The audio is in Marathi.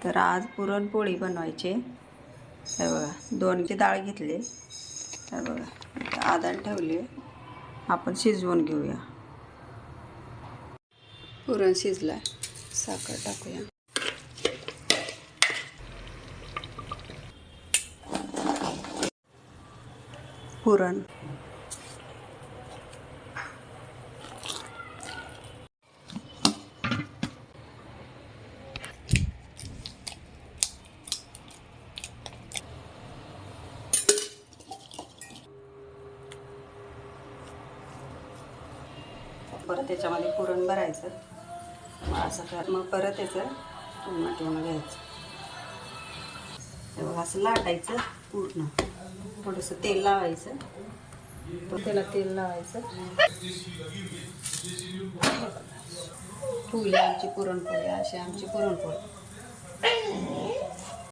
तर आज पुरणपोळी बनवायची. हे बघा, 2 डाळ घेतली. हे बघा, आधार ठेवले. आपण शिजवून घेऊया. पुरण शिजलाय, साखर टाकूया. पुरण परत त्याच्यामध्ये पुरण भरायचं. असं कर, मग परत याचं टोमॅटोनं घ्यायचं. तेव्हा असं लाटायचं पूर्ण. थोडंसं तेल लावायचं. त्याला तेल लावायचं. फुगली आमची पुरणपोळी. अशी आमची पुरणपोळी.